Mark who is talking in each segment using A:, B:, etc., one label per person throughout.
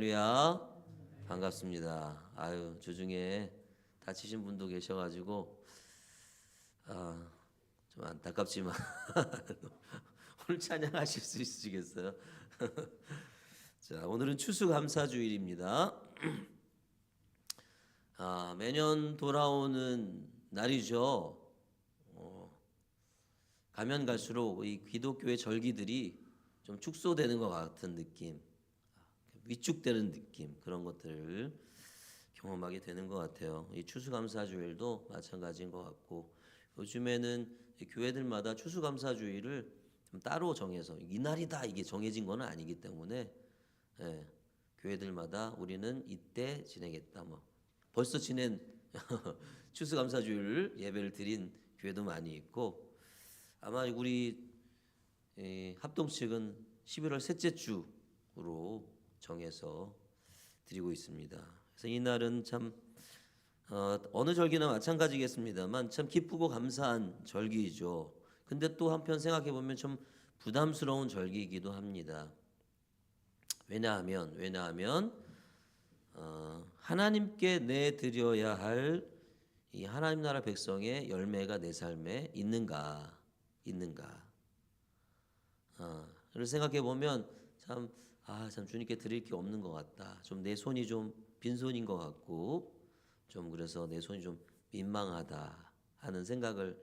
A: 할렐루야. 반갑습니다. 아유, 주중에 다치신 분도 계셔가지고 좀 안타깝지만 오늘 찬양하실 수 있으시겠어요? 자, 오늘은 추수감사주일입니다. 매년 돌아오는 날이죠. 가면 갈수록 이 기독교의 절기들이 좀 축소되는 것 같은 느낌, 위축되는 느낌, 그런 것들을 경험하게 되는 것 같아요. 이 추수감사주일도 마찬가지인 것 같고, 요즘에는 교회들마다 추수감사주일을 좀 따로 정해서 이날이다 이게 정해진 건 아니기 때문에 교회들마다 우리는 이때 지내겠다, 뭐 벌써 지낸 추수감사주일 예배를 드린 교회도 많이 있고, 아마 우리 합동 측은 11월 셋째 주로 정해서 드리고 있습니다. 그래서 이 날은 참 어느 절기나 마찬가지겠습니다만 참 기쁘고 감사한 절기이죠. 근데 또 한편 생각해 보면 좀 부담스러운 절기이기도 합니다. 왜냐하면 하나님께 내드려야 할 이 하나님 나라 백성의 열매가 내 삶에 있는가. 그걸 생각해 보면 참 주님께 드릴 게 없는 것 같다. 좀 내 손이 좀 빈손인 것 같고, 좀 그래서 내 손이 좀 민망하다 하는 생각을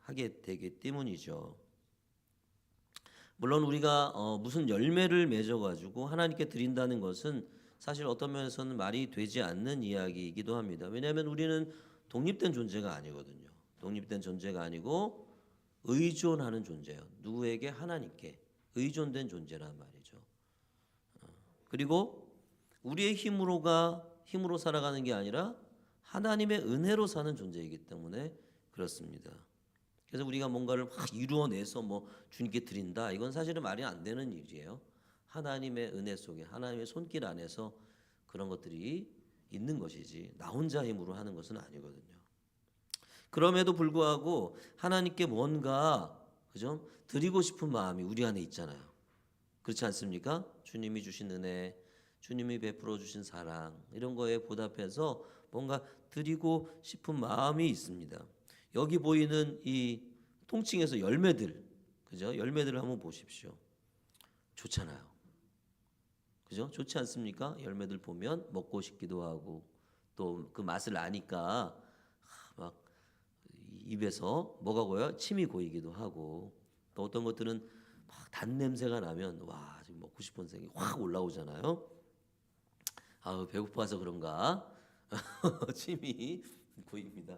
A: 하게 되기 때문이죠. 물론 우리가 무슨 열매를 맺어가지고 하나님께 드린다는 것은 사실 어떤 면에서는 말이 되지 않는 이야기이기도 합니다. 왜냐하면 우리는 독립된 존재가 아니거든요. 독립된 존재가 아니고 의존하는 존재예요. 누구에게? 하나님께 의존된 존재란 말이죠. 그리고 우리의 힘으로 살아가는 게 아니라 하나님의 은혜로 사는 존재이기 때문에 그렇습니다. 그래서 우리가 뭔가를 확 이루어내서 뭐 주님께 드린다, 이건 사실은 말이 안 되는 일이에요. 하나님의 은혜 속에, 하나님의 손길 안에서 그런 것들이 있는 것이지 나 혼자 힘으로 하는 것은 아니거든요. 그럼에도 불구하고 하나님께 뭔가 그죠? 드리고 싶은 마음이 우리 안에 있잖아요. 그렇지 않습니까? 주님이 주신 은혜, 주님이 베풀어 주신 사랑, 이런 거에 보답해서 뭔가 드리고 싶은 마음이 있습니다. 여기 보이는 이 통칭해서 열매들, 그죠? 열매들을 한번 보십시오. 좋잖아요. 그죠? 좋지 않습니까? 열매들 보면 먹고 싶기도 하고, 또 그 맛을 아니까 막 입에서 뭐가 고요? 침이 고이기도 하고, 또 어떤 것들은 막 단 냄새가 나면 와, 지금 먹고 싶은 생각이 확 올라오잖아요. 배고파서 그런가? 침이 고입니다.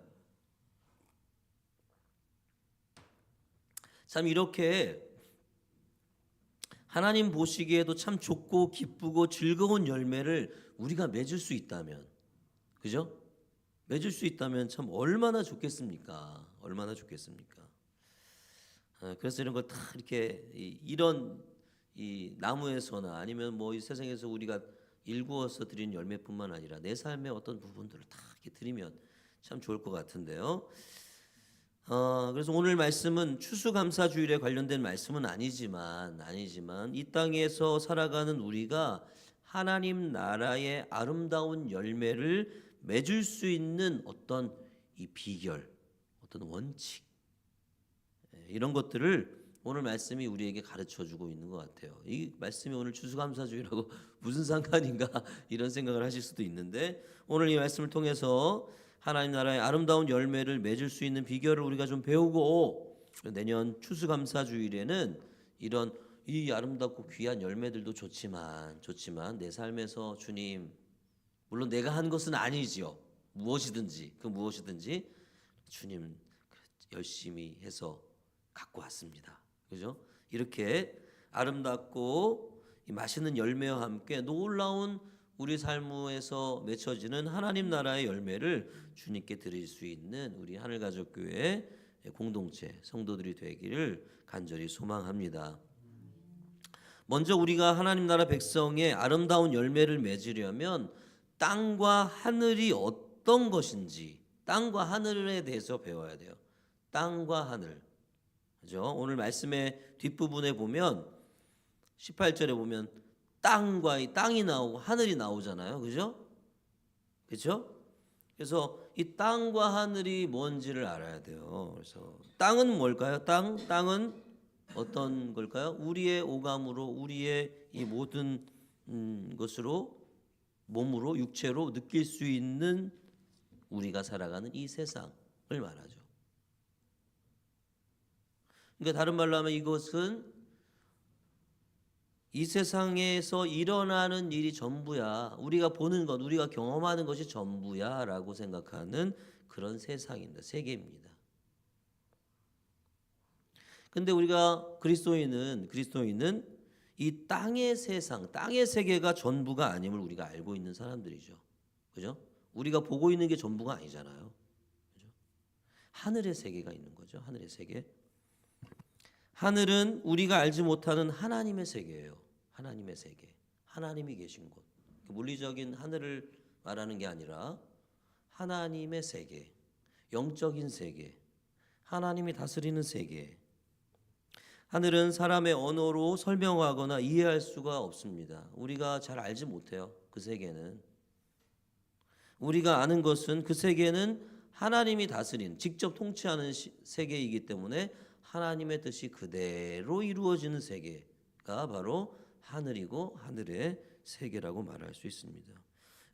A: 참 이렇게 하나님 보시기에도 참 좋고 기쁘고 즐거운 열매를 우리가 맺을 수 있다면, 그죠? 맺을 수 있다면 참 얼마나 좋겠습니까? 얼마나 좋겠습니까? 그래서 이런 거 다 이렇게 이런 이 나무에서나 아니면 뭐 이 세상에서 우리가 일구어서 드린 열매뿐만 아니라 내 삶의 어떤 부분들을 다 이렇게 드리면 참 좋을 것 같은데요. 그래서 오늘 말씀은 추수감사주일에 관련된 말씀은 아니지만 이 땅에서 살아가는 우리가 하나님 나라의 아름다운 열매를 맺을 수 있는 어떤 이 비결, 어떤 원칙, 이런 것들을 오늘 말씀이 우리에게 가르쳐주고 있는 것 같아요. 이 말씀이 오늘 추수감사주일하고 무슨 상관인가 이런 생각을 하실 수도 있는데, 오늘 이 말씀을 통해서 하나님 나라의 아름다운 열매를 맺을 수 있는 비결을 우리가 좀 배우고, 내년 추수감사주일에는 이런 이 아름답고 귀한 열매들도 좋지만 내 삶에서 주님, 물론 내가 한 것은 아니지요. 무엇이든지 주님 열심히 해서 갖고 왔습니다. 그죠? 이렇게 아름답고 맛있는 열매와 함께 놀라운 우리 삶에서 맺혀지는 하나님 나라의 열매를 주님께 드릴 수 있는 우리 하늘가족교회 공동체 성도들이 되기를 간절히 소망합니다. 먼저 우리가 하나님 나라 백성의 아름다운 열매를 맺으려면 땅과 하늘이 어떤 것인지, 땅과 하늘에 대해서 배워야 돼요. 땅과 하늘. 그죠? 오늘 말씀의 뒷부분에 보면 18절에 보면 땅이 나오고 하늘이 나오잖아요. 그죠? 그죠? 그래서 이 땅과 하늘이 뭔지를 알아야 돼요. 그래서 땅은 뭘까요? 땅은 어떤 걸까요? 우리의 오감으로 우리의 이 모든 것으로 몸으로 육체로 느낄 수 있는 우리가 살아가는 이 세상을 말하죠. 그러니까 다른 말로 하면 이것은 이 세상에서 일어나는 일이 전부야. 우리가 보는 것, 우리가 경험하는 것이 전부야라고 생각하는 그런 세상입니다. 세계입니다. 근데 우리가 그리스도인은 이 땅의 세상, 땅의 세계가 전부가 아님을 우리가 알고 있는 사람들이죠. 그죠? 우리가 보고 있는 게 전부가 아니잖아요. 그죠? 하늘의 세계가 있는 거죠. 하늘의 세계. 하늘은 우리가 알지 못하는 하나님의 세계예요. 하나님의 세계. 하나님이 계신 곳. 물리적인 하늘을 말하는 게 아니라 하나님의 세계. 영적인 세계. 하나님이 다스리는 세계. 하늘은 사람의 언어로 설명하거나 이해할 수가 없습니다. 우리가 잘 알지 못해요. 그 세계는. 우리가 아는 것은 그 세계는 하나님이 다스린, 직접 통치하는 세계이기 때문에 하나님의 뜻이 그대로 이루어지는 세계가 바로 하늘이고 하늘의 세계라고 말할 수 있습니다.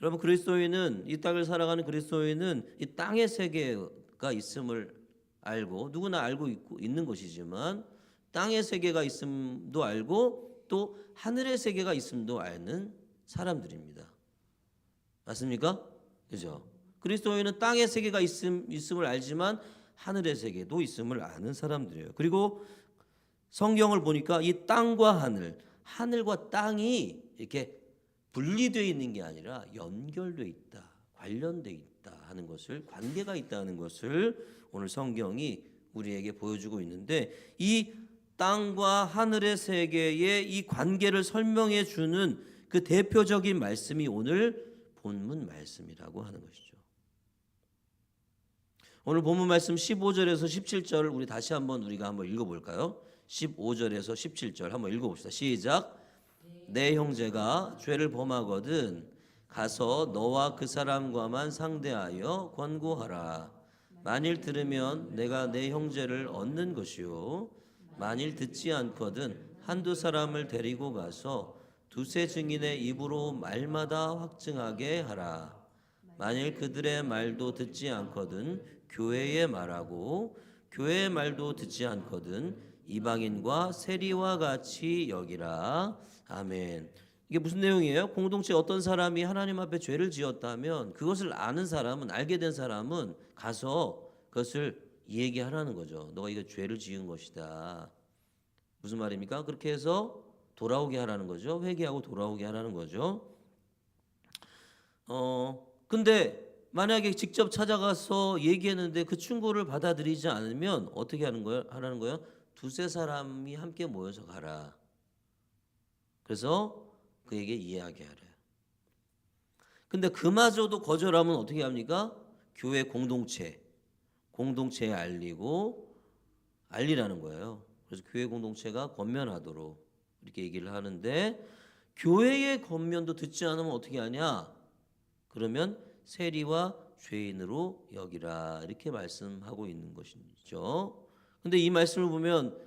A: 여러분, 그리스도인은, 이 땅을 살아가는 그리스도인은 이 땅의 세계가 있음을 알고, 누구나 알고 있는 것이지만 땅의 세계가 있음도 알고 또 하늘의 세계가 있음도 아는 사람들입니다. 맞습니까? 그죠? 그리스도인은 땅의 세계가 있음을 알지만 하늘의 세계도 있음을 아는 사람들이에요. 그리고 성경을 보니까 이 땅과 하늘과 땅이 이렇게 분리되어 있는 게 아니라 연결되어 있다, 관련되어 있다 하는 것을, 관계가 있다는 것을 오늘 성경이 우리에게 보여주고 있는데, 이 땅과 하늘의 세계의 이 관계를 설명해 주는 그 대표적인 말씀이 오늘 본문 말씀이라고 하는 것이죠. 오늘 본문 말씀 15절에서 17절을 우리 다시 우리가 한번 읽어볼까요? 15절에서 17절 한번 읽어봅시다. 시작. 내 형제가 죄를 범하거든 가서 너와 그 사람과만 상대하여 권고하라. 만일 들으면 내가 내 형제를 얻는 것이요, 만일 듣지 않거든 한두 사람을 데리고 가서 두세 증인의 입으로 말마다 확증하게 하라. 만일 그들의 말도 듣지 않거든 교회의 말하고, 교회의 말도 듣지 않거든 이방인과 세리와 같이 여기라. 아멘. 이게 무슨 내용이에요? 공동체 어떤 사람이 하나님 앞에 죄를 지었다면 그것을 아는 사람은, 알게 된 사람은 가서 그것을 얘기하라는 거죠. 너가 이거 죄를 지은 것이다. 무슨 말입니까? 그렇게 해서 돌아오게 하라는 거죠. 회개하고 돌아오게 하라는 거죠. 근데 만약에 직접 찾아가서 얘기했는데 그 충고를 받아들이지 않으면 어떻게 하라는 거예요? 두세 사람이 함께 모여서 가라. 그래서 그에게 이야기하래. 근데 그마저도 거절하면 어떻게 합니까? 교회 공동체에 알리라는 거예요. 그래서 교회 공동체가 권면하도록 이렇게 얘기를 하는데, 교회의 권면도 듣지 않으면 어떻게 하냐? 그러면 세리와 죄인으로 여기라, 이렇게 말씀하고 있는 것이죠. 근데 이 말씀을 보면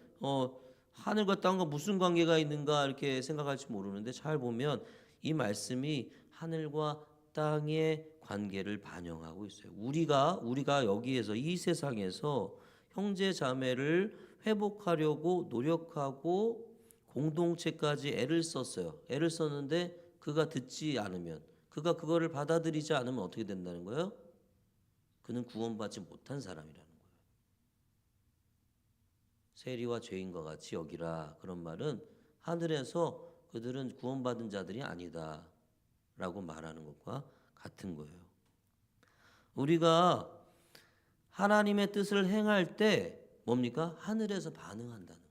A: 하늘과 땅과 무슨 관계가 있는가 이렇게 생각할지 모르는데, 잘 보면 이 말씀이 하늘과 땅의 관계를 반영하고 있어요. 우리가 여기에서, 이 세상에서 형제 자매를 회복하려고 노력하고 공동체까지 애를 썼어요. 애를 썼는데 그가 듣지 않으면, 그가 그거를 받아들이지 않으면 어떻게 된다는 거예요? 그는 구원받지 못한 사람이라는 거예요. 세리와 죄인과 같이 여기라. 그런 말은 하늘에서 그들은 구원받은 자들이 아니다 라고 말하는 것과 같은 거예요. 우리가 하나님의 뜻을 행할 때 뭡니까? 하늘에서 반응한다는 거예요.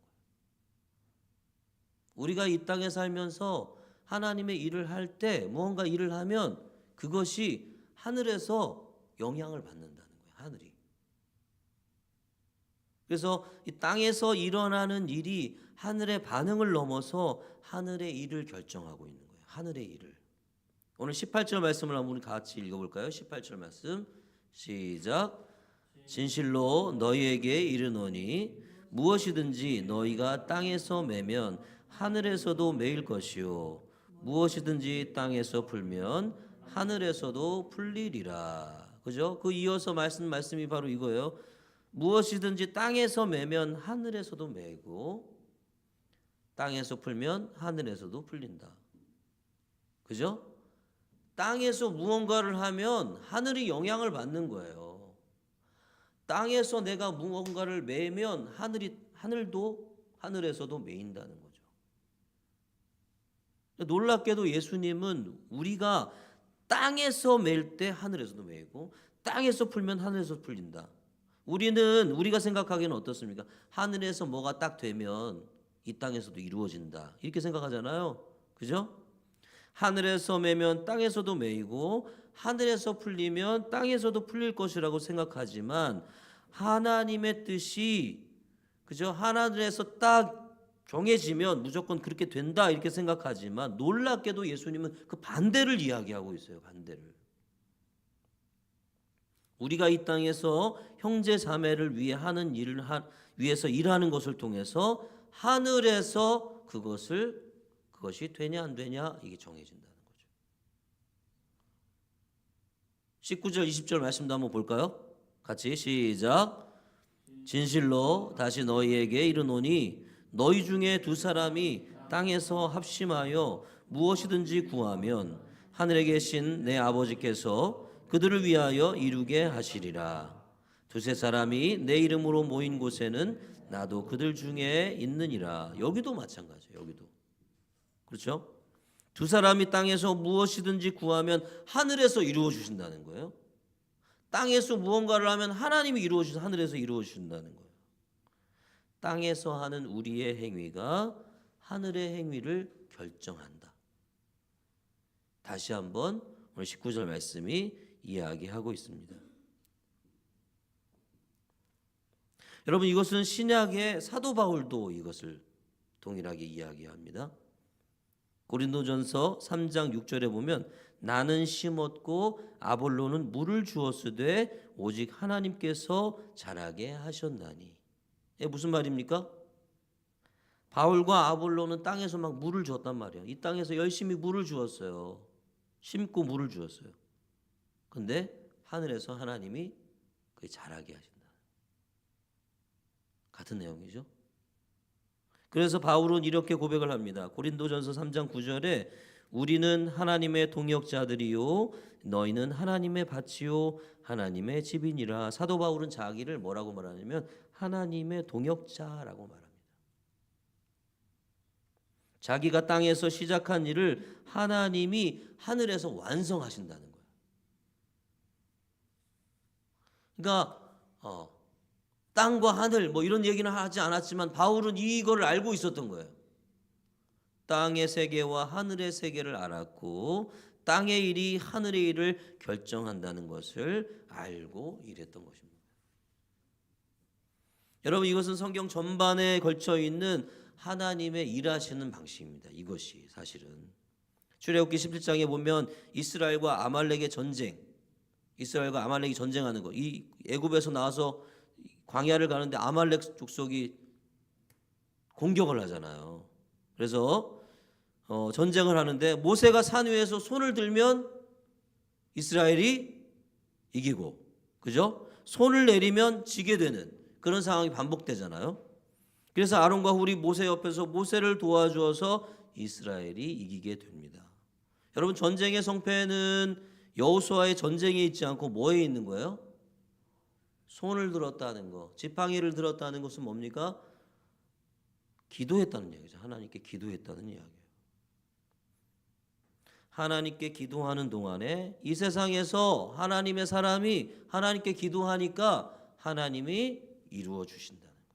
A: 우리가 이 땅에 살면서 하나님의 일을 할 때, 무언가 일을 하면 그것이 하늘에서 영향을 받는다는 거예요. 하늘이. 그래서 이 땅에서 일어나는 일이 하늘의 반응을 넘어서 하늘의 일을 결정하고 있는 거예요. 하늘의 일을. 오늘 18절 말씀을 한번 같이 읽어볼까요? 18절 말씀 시작. 진실로 너희에게 이르노니 무엇이든지 너희가 땅에서 매면 하늘에서도 매일 것이요 무엇이든지 땅에서 풀면 하늘에서도 풀리리라. 그죠? 그 이어서 말씀이 바로 이거예요. 무엇이든지 땅에서 매면 하늘에서도 매고 땅에서 풀면 하늘에서도 풀린다. 그죠? 땅에서 무언가를 하면 하늘이 영향을 받는 거예요. 땅에서 내가 무언가를 매면 하늘도 하늘에서도 매인다는 거죠. 놀랍게도 예수님은 우리가 땅에서 맬 때 하늘에서도 매이고 땅에서 풀면 하늘에서 풀린다. 우리가 생각하기에는 어떻습니까? 하늘에서 뭐가 딱 되면 이 땅에서도 이루어진다. 이렇게 생각하잖아요. 그죠? 하늘에서 매면 땅에서도 매이고 하늘에서 풀리면 땅에서도 풀릴 것이라고 생각하지만 하나님의 뜻이 그죠? 하늘에서 딱 정해지면 무조건 그렇게 된다 이렇게 생각하지만 놀랍게도 예수님은 그 반대를 이야기하고 있어요. 반대를. 우리가 이 땅에서 형제 자매를 위해 하는 일을 위해서 일하는 것을 통해서 하늘에서 그것이 되냐 안 되냐 이게 정해진다는 거죠. 19절 20절 말씀도 한번 볼까요? 같이 시작. 진실로 다시 너희에게 이르노니 너희 중에 두 사람이 땅에서 합심하여 무엇이든지 구하면 하늘에 계신 내 아버지께서 그들을 위하여 이루게 하시리라. 두세 사람이 내 이름으로 모인 곳에는 나도 그들 중에 있느니라. 여기도 마찬가지예요. 여기도. 그렇죠? 두 사람이 땅에서 무엇이든지 구하면 하늘에서 이루어 주신다는 거예요. 땅에서 무언가를 하면 하나님이 하늘에서 이루어 주신다는 거예요. 땅에서 하는 우리의 행위가 하늘의 행위를 결정한다. 다시 한번 오늘 19절 말씀이 이야기하고 있습니다. 여러분 이것은 신약의 사도 바울도 이것을 동일하게 이야기합니다. 고린도전서 3장 6절에 보면 나는 심었고 아볼로는 물을 주었으되 오직 하나님께서 자라게 하셨나니. 이게 무슨 말입니까? 바울과 아볼로는 땅에서 막 물을 주었단 말이에요. 이 땅에서 열심히 물을 주었어요. 심고 물을 주었어요. 근데 하늘에서 하나님이 그게 자라게 하신다. 같은 내용이죠. 그래서 바울은 이렇게 고백을 합니다. 고린도전서 3장 9절에 우리는 하나님의 동역자들이요 너희는 하나님의 밭이요 하나님의 집이니라. 사도 바울은 자기를 뭐라고 말하냐면 하나님의 동역자라고 말합니다. 자기가 땅에서 시작한 일을 하나님이 하늘에서 완성하신다는 거예요. 그러니까 땅과 하늘 뭐 이런 얘기는 하지 않았지만 바울은 이거를 알고 있었던 거예요. 땅의 세계와 하늘의 세계를 알았고 땅의 일이 하늘의 일을 결정한다는 것을 알고 일했던 것입니다. 여러분 이것은 성경 전반에 걸쳐 있는 하나님의 일하시는 방식입니다. 이것이 사실은 출애굽기 17장에 보면 이스라엘과 아말렉의 전쟁하는 거. 이 애굽에서 나와서 광야를 가는데 아말렉 족속이 공격을 하잖아요. 그래서 전쟁을 하는데 모세가 산 위에서 손을 들면 이스라엘이 이기고, 그죠? 손을 내리면 지게 되는 그런 상황이 반복되잖아요. 그래서 아론과 훌이 모세 옆에서 모세를 도와주어서 이스라엘이 이기게 됩니다. 여러분 전쟁의 성패는 여호수아의 전쟁에 있지 않고 뭐에 있는 거예요? 손을 들었다는 거, 지팡이를 들었다는 것은 뭡니까? 기도했다는 얘기죠. 하나님께 기도했다는 이야기예요. 하나님께 기도하는 동안에 이 세상에서 하나님의 사람이 하나님께 기도하니까 하나님이 이루어 주신다는 거예요.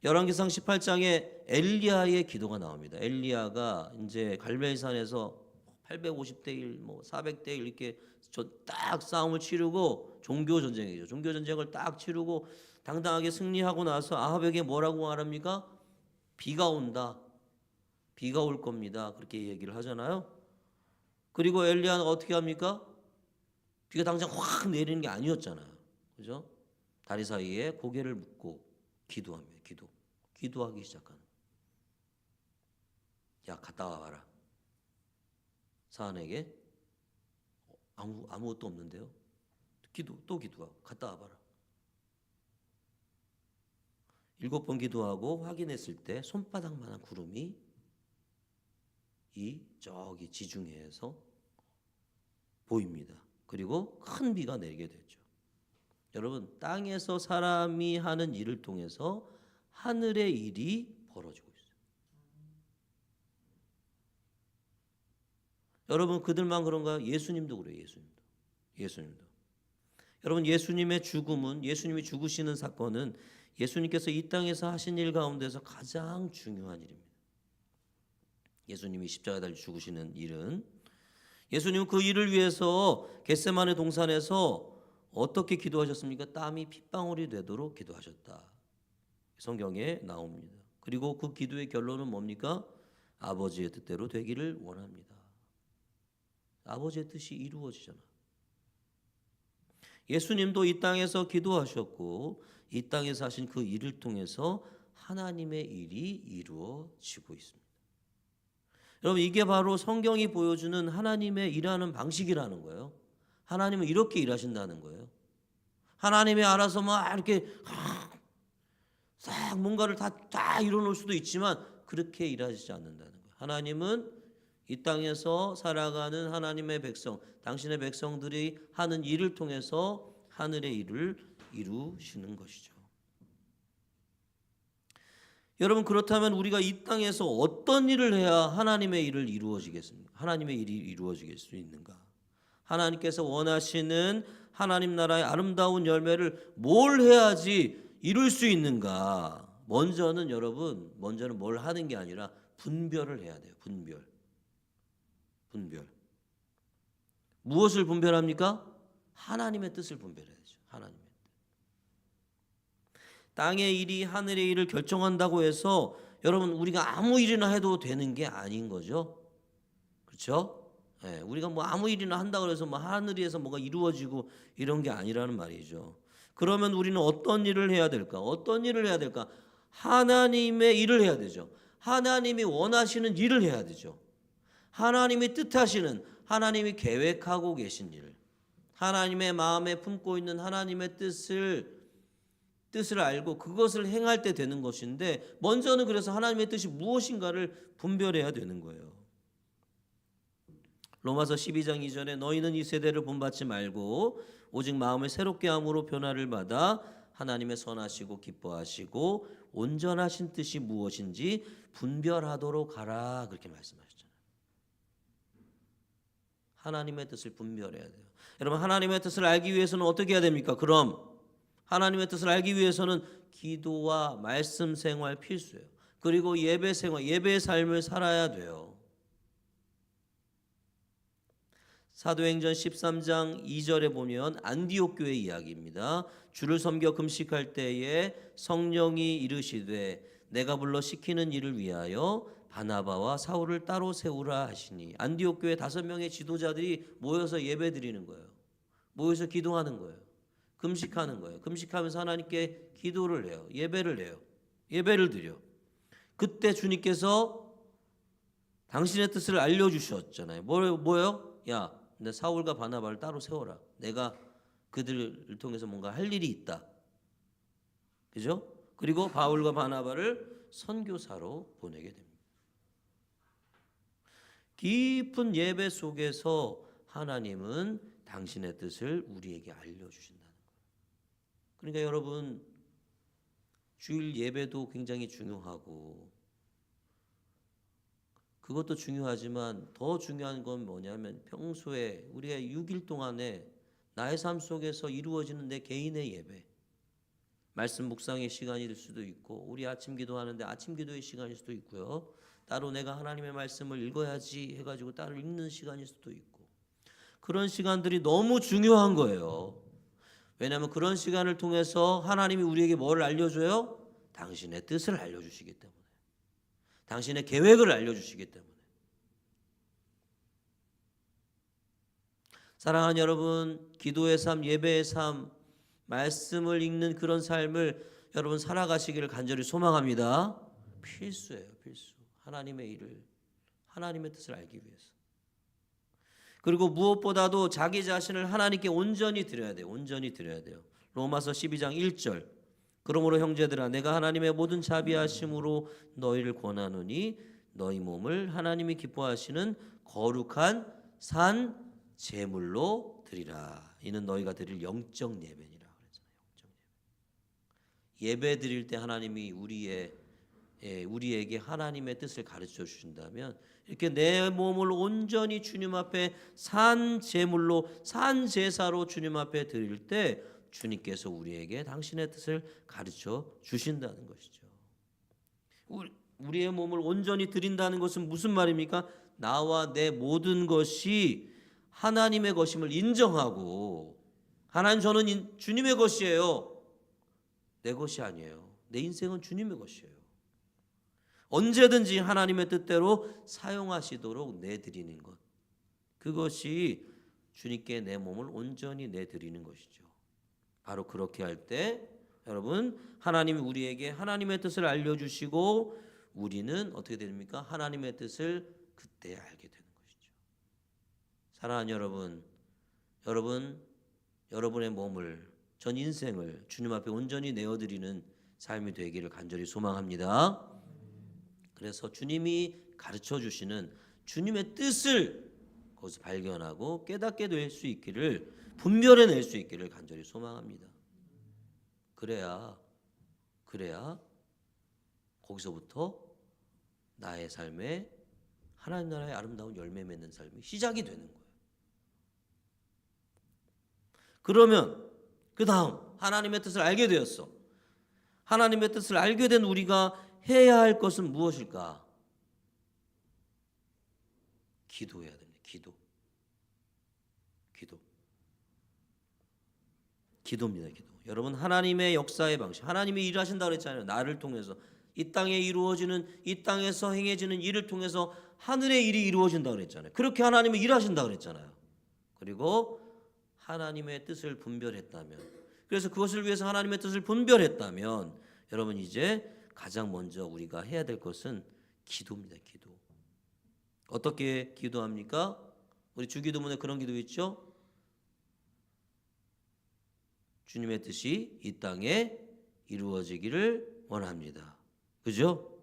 A: 열왕기상 18장에 엘리야의 기도가 나옵니다. 엘리야가 이제 갈멜산에서 850대 1, 뭐 400대 1 이렇게 딱 싸움을 치르고 종교 전쟁이죠. 종교 전쟁을 딱 치르고 당당하게 승리하고 나서 아합에게 뭐라고 말합니까? 비가 온다. 비가 올 겁니다. 그렇게 얘기를 하잖아요. 그리고 엘리야는 어떻게 합니까? 비가 당장 확 내리는 게 아니었잖아요. 그죠? 다리 사이에 고개를 묶고 기도합니다. 기도하기 시작하는. 야, 갔다 와봐라. 사안에게 아무것도 없는데요. 또 기도하고 갔다 와봐라. 7번 기도하고 확인했을 때 손바닥만한 구름이 저기 지중해에서 보입니다. 그리고 큰 비가 내리게 되죠. 여러분, 땅에서 사람이 하는 일을 통해서 하늘의 일이 벌어지고 있어요. 여러분, 그들만 그런가요? 예수님도 그래요. 예수님도. 여러분, 예수님의 죽음은, 예수님이 죽으시는 사건은 예수님께서 이 땅에서 하신 일 가운데서 가장 중요한 일입니다. 예수님이 십자가에 달려 죽으시는 일은, 예수님은 그 일을 위해서 겟세마네 동산에서 어떻게 기도하셨습니까? 땀이 핏방울이 되도록 기도하셨다. 성경에 나옵니다. 그리고 그 기도의 결론은 뭡니까? 아버지의 뜻대로 되기를 원합니다. 아버지의 뜻이 이루어지잖아. 예수님도 이 땅에서 기도하셨고 이 땅에서 하신 그 일을 통해서 하나님의 일이 이루어지고 있습니다. 여러분, 이게 바로 성경이 보여주는 하나님의 일하는 방식이라는 거예요. 하나님은 이렇게 일하신다는 거예요. 하나님이 알아서 막 이렇게 싹 뭔가를 다 이뤄놓을 수도 있지만 그렇게 일하시지 않는다는 거예요. 하나님은 이 땅에서 살아가는 하나님의 백성, 당신의 백성들이 하는 일을 통해서 하늘의 일을 이루시는 것이죠. 여러분, 그렇다면 우리가 이 땅에서 어떤 일을 해야 하나님의 일을 이루어지겠습니까? 하나님의 일이 이루어질 수 있는가? 하나님께서 원하시는 하나님 나라의 아름다운 열매를 뭘 해야지 이룰 수 있는가? 먼저는 뭘 하는 게 아니라 분별을 해야 돼요. 분별. 무엇을 분별합니까? 하나님의 뜻을 분별해야죠. 하나님의 뜻. 땅의 일이 하늘의 일을 결정한다고 해서 여러분, 우리가 아무 일이나 해도 되는 게 아닌 거죠. 그렇죠? 네, 우리가 뭐 아무 일이나 한다고 해서 뭐 하늘에서 뭐가 이루어지고 이런 게 아니라는 말이죠. 그러면 우리는 어떤 일을 해야 될까? 하나님의 일을 해야 되죠. 하나님이 원하시는 일을 해야 되죠. 하나님이 뜻하시는, 하나님이 계획하고 계신 일, 하나님의 마음에 품고 있는 하나님의 뜻을 알고 그것을 행할 때 되는 것인데, 먼저는 그래서 하나님의 뜻이 무엇인가를 분별해야 되는 거예요. 로마서 12장 2절에 너희는 이 세대를 본받지 말고 오직 마음을 새롭게 함으로 변화를 받아 하나님의 선하시고 기뻐하시고 온전하신 뜻이 무엇인지 분별하도록 하라, 그렇게 말씀하셨잖아요. 하나님의 뜻을 분별해야 돼요. 여러분, 하나님의 뜻을 알기 위해서는 어떻게 해야 됩니까? 그럼 하나님의 뜻을 알기 위해서는 기도와 말씀 생활 필수예요. 그리고 예배 생활, 예배의 삶을 살아야 돼요. 사도행전 13장 2절에 보면 안디옥 교회 이야기입니다. 주를 섬겨 금식할 때에 성령이 이르시되 내가 불러 시키는 일을 위하여 바나바와 사울을 따로 세우라 하시니, 안디옥 교회 5명의 지도자들이 모여서 예배 드리는 거예요. 모여서 기도하는 거예요. 금식하는 거예요. 금식하면서 하나님께 기도를 해요. 예배를 해요. 예배를 드려. 그때 주님께서 당신의 뜻을 알려주셨잖아요. 뭐예요? 야, 근데 사울과 바나바를 따로 세워라. 내가 그들을 통해서 뭔가 할 일이 있다. 그죠? 그리고 바울과 바나바를 선교사로 보내게 됩니다. 깊은 예배 속에서 하나님은 당신의 뜻을 우리에게 알려주신다는 거예요. 그러니까 여러분, 주일 예배도 굉장히 중요하고 그것도 중요하지만 더 중요한 건 뭐냐면 평소에 우리가 6일 동안에 나의 삶 속에서 이루어지는 내 개인의 예배, 말씀 묵상의 시간일 수도 있고 우리 아침 기도하는데 아침 기도의 시간일 수도 있고요. 따로 내가 하나님의 말씀을 읽어야지 해가지고 따로 읽는 시간일 수도 있고, 그런 시간들이 너무 중요한 거예요. 왜냐하면 그런 시간을 통해서 하나님이 우리에게 뭘 알려줘요? 당신의 뜻을 알려주시기 때문에. 당신의 계획을 알려주시기 때문에. 사랑하는 여러분, 기도의 삶, 예배의 삶, 말씀을 읽는 그런 삶을 여러분 살아가시기를 간절히 소망합니다. 필수예요, 필수. 하나님의 일을, 하나님의 뜻을 알기 위해서. 그리고 무엇보다도 자기 자신을 하나님께 온전히 드려야 돼요. 온전히 드려야 돼요. 로마서 12장 1절. 그러므로 형제들아, 내가 하나님의 모든 자비하심으로 너희를 권하노니 너희 몸을 하나님이 기뻐하시는 거룩한 산 제물로 드리라. 이는 너희가 드릴 영적 예배니라 그랬잖아요. 영적 예배. 예배 드릴 때 하나님이 우리에게 하나님의 뜻을 가르쳐 주신다면, 이렇게 내 몸을 온전히 주님 앞에 산 제물로, 산 제사로 주님 앞에 드릴 때 주님께서 우리에게 당신의 뜻을 가르쳐 주신다는 것이죠. 우리의 몸을 온전히 드린다는 것은 무슨 말입니까? 나와 내 모든 것이 하나님의 것임을 인정하고, 하나님, 저는 주님의 것이에요. 내 것이 아니에요. 내 인생은 주님의 것이에요. 언제든지 하나님의 뜻대로 사용하시도록 내드리는 것, 그것이 주님께 내 몸을 온전히 내드리는 것이죠. 바로 그렇게 할 때 여러분, 하나님이 우리에게 하나님의 뜻을 알려주시고, 우리는 어떻게 됩니까? 하나님의 뜻을 그때 알게 되는 것이죠. 사랑하는 여러분, 여러분의 몸을, 전 인생을 주님 앞에 온전히 내어드리는 삶이 되기를 간절히 소망합니다. 그래서 주님이 가르쳐 주시는 주님의 뜻을 거기서 발견하고 깨닫게 될 수 있기를, 분별해낼 수 있기를 간절히 소망합니다. 그래야 거기서부터 나의 삶에 하나님 나라의 아름다운 열매 맺는 삶이 시작이 되는 거예요. 그러면 그 다음 하나님의 뜻을 알게 되었어. 하나님의 뜻을 알게 된 우리가 해야 할 것은 무엇일까? 기도해야 됩니다. 기도입니다. 기도. 여러분, 하나님의 역사의 방식, 하나님이 일하신다고 그랬잖아요. 나를 통해서 이 땅에 이루어지는, 이 땅에서 행해지는 일을 통해서 하늘의 일이 이루어진다고 그랬잖아요. 그렇게 하나님이 일하신다고 그랬잖아요. 그리고 하나님의 뜻을 분별했다면, 그래서 그것을 위해서 하나님의 뜻을 분별했다면, 여러분 이제 가장 먼저 우리가 해야 될 것은 기도입니다. 기도. 어떻게 기도합니까? 우리 주기도문에 그런 기도 있죠? 주님의 뜻이 이 땅에 이루어지기를 원합니다. 그죠?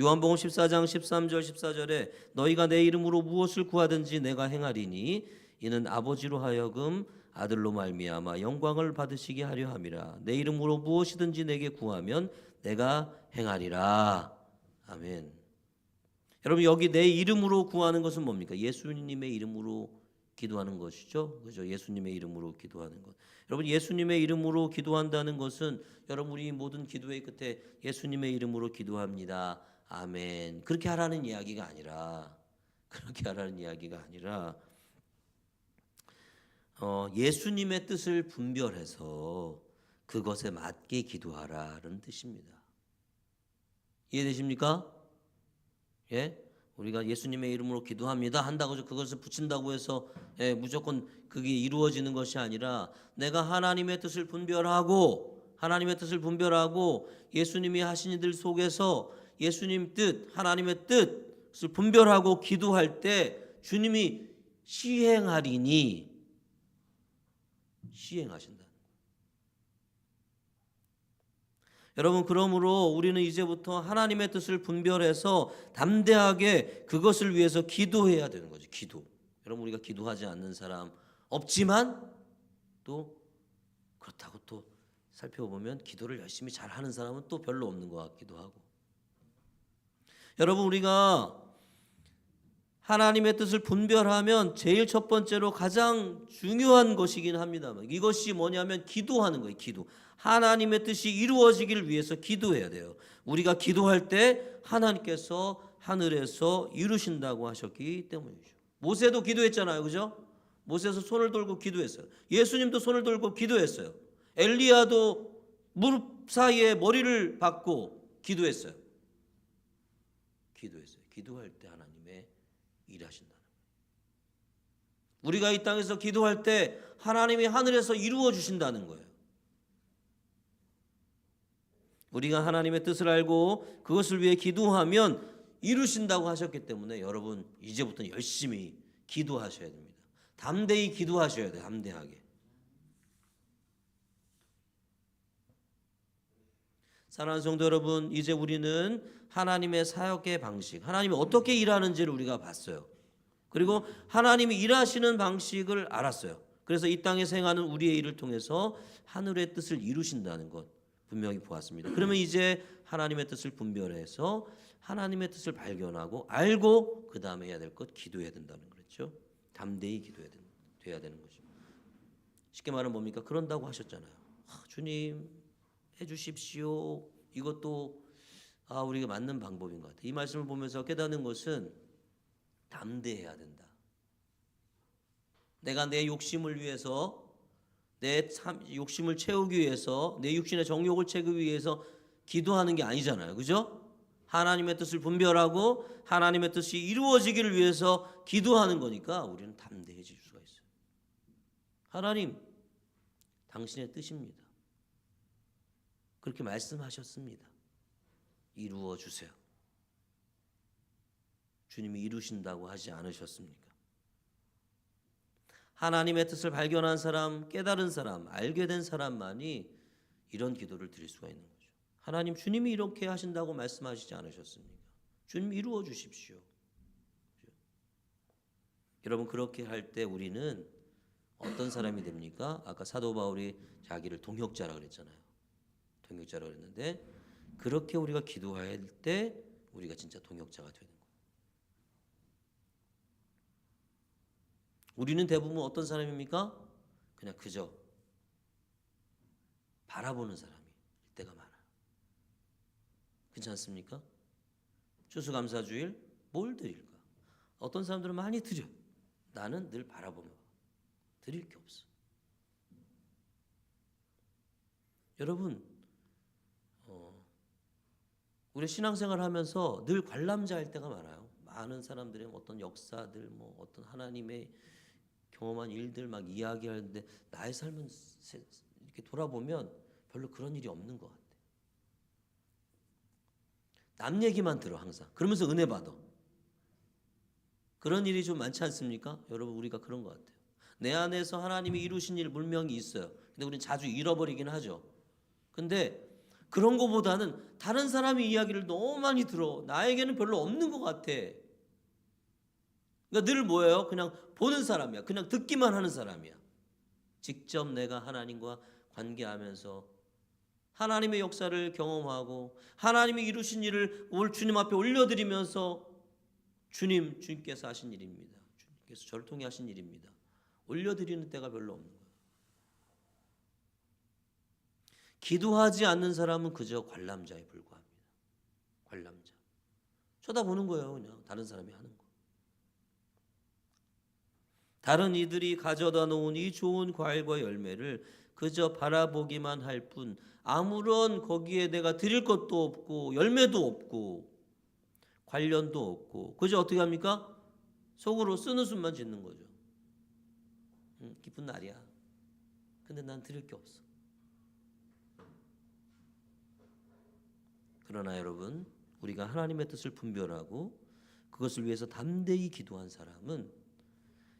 A: 요한복음 14장 13절 14절에 너희가 내 이름으로 무엇을 구하든지 내가 행하리니 이는 아버지로 하여금 아들로 말미암아 영광을 받으시게 하려 함이라. 내 이름으로 무엇이든지 내게 구하면 내가 행하리라. 아멘. 여러분, 여기 내 이름으로 구하는 것은 뭡니까? 예수님의 이름으로 기도하는 것이죠. 그죠? 예수님의 이름으로 기도하는 것. 여러분, 예수님의 이름으로 기도한다는 것은, 여러분, 우리 모든 기도의 끝에 예수님의 이름으로 기도합니다. 아멘. 그렇게 하라는 이야기가 아니라, 예수님의 뜻을 분별해서 그것에 맞게 기도하라는 뜻입니다. 이해되십니까? 예? 우리가 예수님의 이름으로 기도합니다 한다고 해서 그것을 붙인다고 해서 무조건 그게 이루어지는 것이 아니라, 내가 하나님의 뜻을 분별하고 예수님이 하신 이들 속에서 예수님 뜻, 하나님의 뜻을 분별하고 기도할 때 주님이 시행하신다. 여러분, 그러므로 우리는 이제부터 하나님의 뜻을 분별해서 담대하게 그것을 위해서 기도해야 되는 거죠. 기도. 여러분, 우리가 기도하지 않는 사람 없지만, 또 그렇다고 또 살펴보면 기도를 열심히 잘하는 사람은 또 별로 없는 것 같기도 하고. 여러분, 우리가 하나님의 뜻을 분별하면 제일 첫 번째로 가장 중요한 것이긴 합니다만, 이것이 뭐냐면 기도하는 거예요. 기도. 하나님의 뜻이 이루어지기를 위해서 기도해야 돼요. 우리가 기도할 때 하나님께서 하늘에서 이루신다고 하셨기 때문이죠. 모세도 기도했잖아요. 그죠? 모세도 손을 들고 기도했어요. 예수님도 손을 들고 기도했어요. 엘리야도 무릎 사이에 머리를 박고 기도했어요. 기도했어요. 기도할 때 하나님의 일하신다는 거예요. 우리가 이 땅에서 기도할 때 하나님이 하늘에서 이루어 주신다는 거예요. 우리가 하나님의 뜻을 알고 그것을 위해 기도하면 이루신다고 하셨기 때문에 여러분 이제부터 열심히 기도하셔야 됩니다. 담대히 기도하셔야 돼요. 담대하게. 사랑하는 성도 여러분, 이제 우리는 하나님의 사역의 방식, 하나님이 어떻게 일하는지를 우리가 봤어요. 그리고 하나님이 일하시는 방식을 알았어요. 그래서 이 땅에 생하는 우리의 일을 통해서 하늘의 뜻을 이루신다는 것 분명히 보았습니다. 그러면 이제 하나님의 뜻을 분별해서 하나님의 뜻을 발견하고 알고 그 다음에 해야 될 것 기도해야 된다는 거죠. 담대히 기도해야 되는 거죠. 쉽게 말하면 뭡니까? 그런다고 하셨잖아요. 주님 해주십시오. 이것도 우리가 맞는 방법인 것 같아요. 이 말씀을 보면서 깨닫는 것은 담대해야 된다. 내가 내 욕심을 위해서 내 욕심을 채우기 위해서 내 육신의 정욕을 채우기 위해서 기도하는 게 아니잖아요. 그죠? 하나님의 뜻을 분별하고 하나님의 뜻이 이루어지기를 위해서 기도하는 거니까 우리는 담대해질 수가 있어요. 하나님, 당신의 뜻입니다. 그렇게 말씀하셨습니다. 이루어 주세요. 주님이 이루신다고 하지 않으셨습니까? 하나님의 뜻을 발견한 사람, 깨달은 사람, 알게 된 사람만이 이런 기도를 드릴 수가 있는 거죠. 하나님, 주님이 이렇게 하신다고 말씀하시지 않으셨습니까? 주님 이루어 주십시오. 여러분, 그렇게 할 때 우리는 어떤 사람이 됩니까? 아까 사도 바울이 자기를 동역자라 그랬잖아요. 동역자라 그랬는데 그렇게 우리가 기도할 때 우리가 진짜 동역자가 되는 거예요. 우리는 대부분 어떤 사람입니까? 그냥 그저 바라보는 사람일 때가 많아요. 그렇지 않습니까? 추수감사주일 뭘 드릴까? 어떤 사람들은 많이 드려. 나는 늘 바라보며 드릴 게 없어. 여러분, 우리 신앙생활 하면서 늘 관람자일 때가 많아요. 많은 사람들의 어떤 역사들, 어떤 하나님의 경험한 일들 막 이야기하는데 나의 삶은 이렇게 돌아보면 별로 그런 일이 없는 것 같아. 남 얘기만 들어 항상. 그러면서 은혜 받아. 그런 일이 좀 많지 않습니까? 여러분, 우리가 그런 것 같아요. 내 안에서 하나님이 이루신 일 분명히 있어요. 근데 우리는 자주 잃어버리긴 하죠. 근데 그런 거보다는 다른 사람의 이야기를 너무 많이 들어. 나에게는 별로 없는 것 같아. 그러니까 늘 뭐예요? 그냥 보는 사람이야. 그냥 듣기만 하는 사람이야. 직접 내가 하나님과 관계하면서 하나님의 역사를 경험하고 하나님이 이루신 일을 올 주님 앞에 올려드리면서 주님께서 하신 일입니다. 주님께서 저를 통해 하신 일입니다. 올려드리는 때가 별로 없는 거예요. 기도하지 않는 사람은 그저 관람자에 불과합니다. 관람자. 쳐다보는 거예요. 그냥 다른 사람이 하는 거. 다른 이들이 가져다 놓은 이 좋은 과일과 열매를 그저 바라보기만 할 뿐 아무런 거기에 내가 드릴 것도 없고 열매도 없고 관련도 없고 그저 어떻게 합니까? 속으로 쓰는 숨만 짓는 거죠. 기쁜 날이야. 근데 난 드릴 게 없어. 그러나 여러분, 우리가 하나님의 뜻을 분별하고 그것을 위해서 담대히 기도한 사람은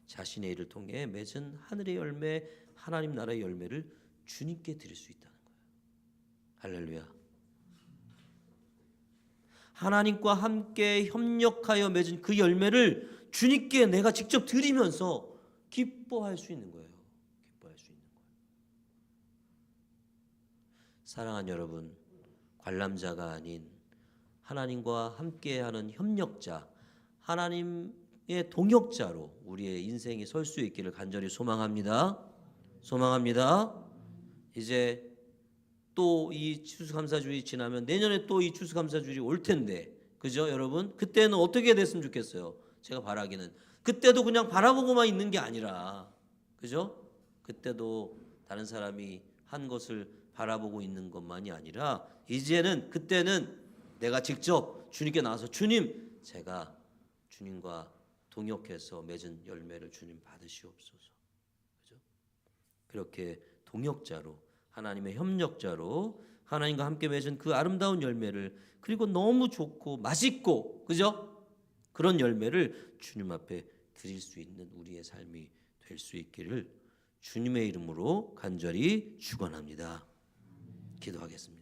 A: 자신의 일을 통해 맺은 하늘의 열매, 하나님 나라의 열매를 주님께 드릴 수 있다는 거예요. 할렐루야. 하나님과 함께 협력하여 맺은 그 열매를 주님께 내가 직접 드리면서 기뻐할 수 있는 거예요. 기뻐할 수 있는 거예요. 사랑하는 여러분, 관람자가 아닌 하나님과 함께하는 협력자, 하나님의 동역자로 우리의 인생이 설 수 있기를 간절히 소망합니다. 소망합니다. 이제 또 이 추수감사주일이 지나면 내년에 또 이 추수감사주일이 올 텐데, 그죠 여러분? 그때는 어떻게 됐으면 좋겠어요? 제가 바라기는 그때도 그냥 바라보고만 있는 게 아니라, 그죠? 그때도 다른 사람이 한 것을 바라보고 있는 것만이 아니라 이제는 그때는 내가 직접 주님께 나와서 주님, 제가 주님과 동역해서 맺은 열매를 주님 받으시옵소서. 그죠? 그렇게 동역자로 하나님의 협력자로 하나님과 함께 맺은 그 아름다운 열매를 그리고 너무 좋고 맛있고 그죠? 그런 열매를 주님 앞에 드릴 수 있는 우리의 삶이 될 수 있기를 주님의 이름으로 간절히 축원합니다. 기도하겠습니다.